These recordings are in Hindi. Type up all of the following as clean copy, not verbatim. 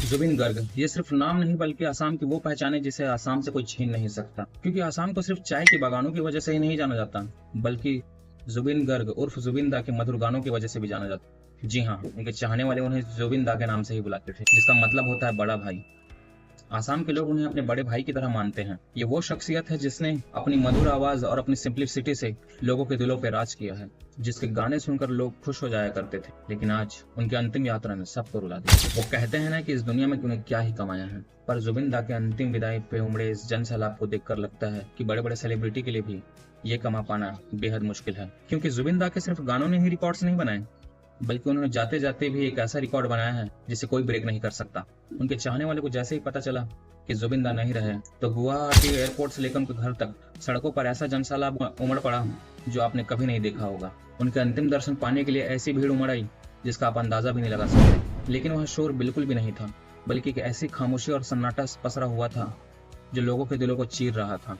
जुबिन गर्ग ये सिर्फ नाम नहीं बल्कि आसाम की वो पहचान है जिसे आसाम से कोई छीन नहीं सकता। क्योंकि आसाम को सिर्फ चाय के बागानों की वजह से ही नहीं जाना जाता, बल्कि जुबिन गर्ग उर्फ जुबिन दा के मधुर गानों की वजह से भी जाना जाता। जी हाँ, उनके चाहने वाले उन्हें जुबिन दा के नाम से ही बुलाते थे, जिसका मतलब होता है बड़ा भाई। आसाम के लोग उन्हें अपने बड़े भाई की तरह मानते हैं। ये वो शख्सियत है जिसने अपनी मधुर आवाज और अपनी सिंप्लिसिटी से लोगों के दिलों पर राज किया है, जिसके गाने सुनकर लोग खुश हो जाया करते थे। लेकिन आज उनकी अंतिम यात्रा ने सबको रुला दिया। वो कहते हैं ना कि इस दुनिया में तूने क्या ही कमाया है, पर जुबिन दा के अंतिम विदाई पे उमड़े इस जन सैलाब को देखकर लगता है कि बड़े बड़े सेलिब्रिटी के लिए भी ये कमा पाना बेहद मुश्किल है। क्योंकि जुबिन दा के सिर्फ गानों ने ही रिकॉर्ड्स नहीं बनाए, बल्कि उन्होंने जाते जाते भी एक ऐसा रिकॉर्ड बनाया है जिसे कोई ब्रेक नहीं कर सकता। उनके चाहने वाले को जैसे ही पता चला कि जुबिन दा नहीं रहे, तो गुवाहाटी एयरपोर्ट से लेकर उनके घर तक सड़कों पर ऐसा जनसैलाब उमड़ पड़ा जो आपने कभी नहीं देखा होगा। उनके अंतिम दर्शन पाने के लिए ऐसी भीड़ उमड़ आई जिसका आप अंदाजा भी नहीं लगा सकते। लेकिन वह शोर बिल्कुल भी नहीं था, बल्कि एक ऐसी खामोशी और सन्नाटा पसरा हुआ था जो लोगों के दिलों को चीर रहा था।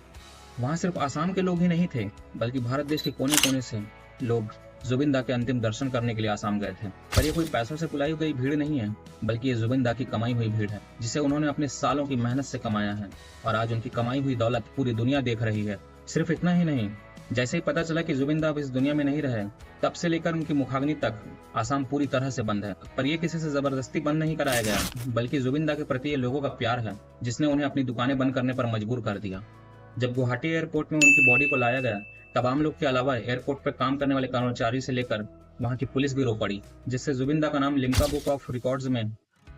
वहाँ सिर्फ आसाम के लोग ही नहीं थे, बल्कि भारत देश के कोने कोने से लोग जुबिन दा के अंतिम दर्शन करने के लिए आसाम गए थे। पर ये कोई पैसों से बुलाई गई भीड़ नहीं है, बल्कि ये जुबिन दा की कमाई हुई भीड़ है, जिसे उन्होंने अपने सालों की मेहनत से कमाया है। और आज उनकी कमाई हुई दौलत पूरी दुनिया देख रही है। सिर्फ इतना ही नहीं, जैसे ही पता चला कि जुबिन दा अब इस दुनिया में नहीं रहे, तब से लेकर उनकी मुखाग्नि तक आसाम पूरी तरह से बंद है। पर ये किसी से जबरदस्ती बंद नहीं कराया गया, बल्कि जुबिन दा के प्रति ये लोगों का प्यार है जिसने उन्हें अपनी दुकानें बंद करने पर मजबूर कर दिया। जब गुवाहाटी एयरपोर्ट में उनकी बॉडी को लाया गया, तब आम लोग के अलावा एयरपोर्ट पर काम करने वाले कर्मचारी से लेकर वहां की पुलिस भी रो पड़ी, जिससे जुबिन दा का नाम लिम्का बुक ऑफ रिकॉर्ड्स में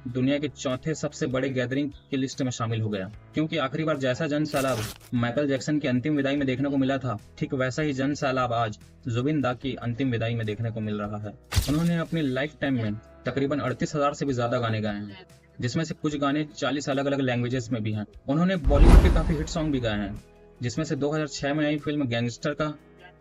दुनिया के चौथे सबसे बड़े गैदरिंग की लिस्ट में शामिल हो गया। क्योंकि आखिरी बार जैसा जन सैलाब माइकल जैक्सन की अंतिम विदाई में देखने को मिला था, ठीक वैसा ही जन सैलाब आज जुबिन दा की अंतिम विदाई में देखने को मिल रहा है। उन्होंने अपनी लाइफ टाइम में तकरीबन 38,000 से भी ज्यादा गाने गाए हैं, जिसमें से कुछ गाने 40 अलग अलग लैंग्वेजेस में भी हैं। उन्होंने बॉलीवुड के काफी हिट सॉन्ग भी गाए हैं, जिसमें से 2006 में आई फिल्म गैंगस्टर का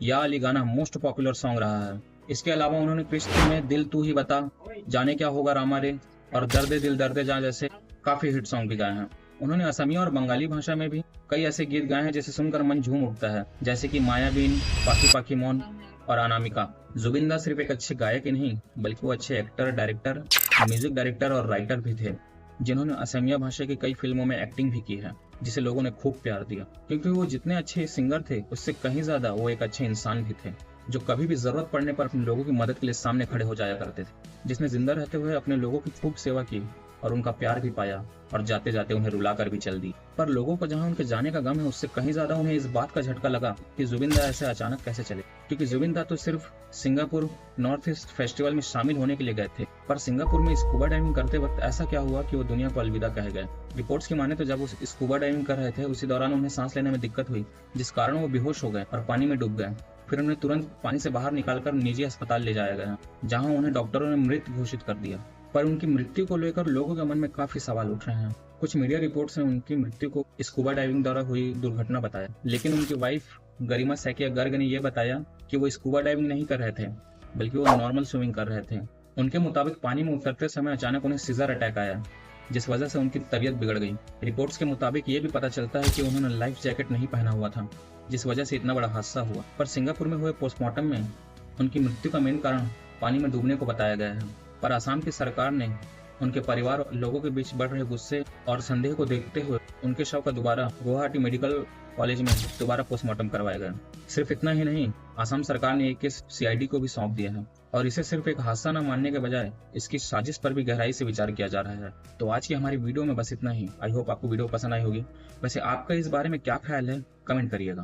या अली गाना मोस्ट पॉपुलर सॉन्ग रहा है। इसके अलावा उन्होंने कृष्ण में दिल तू ही बता, जाने क्या होगा रामा रे और दर्दे दिल दर्दे जा जैसे काफी हिट सॉन्ग भी गाए हैं। उन्होंने असमिया और बंगाली भाषा में भी कई ऐसे गीत गाए हैं जिसे सुनकर मन झूम उठता है, जैसे कि मायाबीन, पाकी पाकी मौन और अनामिका। जुबिन दा सिर्फ एक अच्छे गायक ही नहीं, बल्कि वो अच्छे एक्टर, डायरेक्टर, म्यूजिक डायरेक्टर और राइटर भी थे, जिन्होंने असमिया भाषा की कई फिल्मों में एक्टिंग भी की है, जिसे लोगों ने खूब प्यार दिया। क्योंकि वो जितने अच्छे सिंगर थे, उससे कहीं ज्यादा वो एक अच्छे इंसान भी थे, जो कभी भी जरूरत पड़ने पर अपने लोगों की मदद के लिए सामने खड़े हो जाया करते थे, जिसने जिंदा रहते हुए अपने लोगों की खूब सेवा की और उनका प्यार भी पाया, और जाते जाते उन्हें रुलाकर भी चल दी। पर लोगों को जहां उनके जाने का गम है, उससे कहीं ज्यादा उन्हें इस बात का झटका लगा कि जुबिन दा ऐसे अचानक कैसे चले। क्योंकि जुबिन दा तो सिर्फ सिंगापुर नॉर्थ ईस्ट फेस्टिवल में शामिल होने के लिए गए थे, पर सिंगापुर में स्कूबा डाइविंग करते वक्त ऐसा क्या हुआ कि वो दुनिया को अलविदा कह गए। रिपोर्ट्स की माने तो जब वो स्कूबा डाइविंग कर रहे थे, उसी दौरान उन्हें सांस लेने में दिक्कत हुई, जिस कारण वो बेहोश हो गए और पानी में डूब गए। फिर उन्हें तुरंत पानी से बाहर निकालकर निजी अस्पताल ले जाया गया, जहां उन्हें डॉक्टरों ने मृत घोषित कर दिया। पर उनकी मृत्यु को लेकर लोगों के मन में काफी सवाल उठ रहे हैं। कुछ मीडिया रिपोर्ट्स ने उनकी मृत्यु को स्कूबा डाइविंग द्वारा हुई दुर्घटना बताया, लेकिन उनकी वाइफ गरिमा सैकिया गर्ग ने यह बताया कि वो स्कूबा डाइविंग नहीं कर रहे थे, बल्कि वो नॉर्मल स्विमिंग कर रहे थे। उनके मुताबिक पानी में उतरते समय अचानक उन्हें सीजर अटैक आया, जिस वजह से उनकी तबीयत बिगड़ गई। रिपोर्ट्स के मुताबिक ये भी पता चलता है कि उन्होंने लाइफ जैकेट नहीं पहना हुआ था, जिस वजह से इतना बड़ा हादसा हुआ। पर सिंगापुर में हुए पोस्टमार्टम में उनकी मृत्यु का मेन कारण पानी में डूबने को बताया गया है। पर आसाम की सरकार ने उनके परिवार और लोगों के बीच बढ़ रहे गुस्से और संदेह को देखते हुए उनके शव का दोबारा गुवाहाटी मेडिकल कॉलेज में दोबारा पोस्टमार्टम करवाया गया। सिर्फ इतना ही नहीं, आसाम सरकार ने एक केस सीआईडी को भी सौंप दिया है, और इसे सिर्फ एक हादसा न मानने के बजाय इसकी साजिश पर भी गहराई से विचार किया जा रहा है। तो आज की हमारी वीडियो में बस इतना ही। आई होप आपको वीडियो पसंद आई होगी। वैसे आपका इस बारे में क्या ख्याल है, कमेंट करिएगा।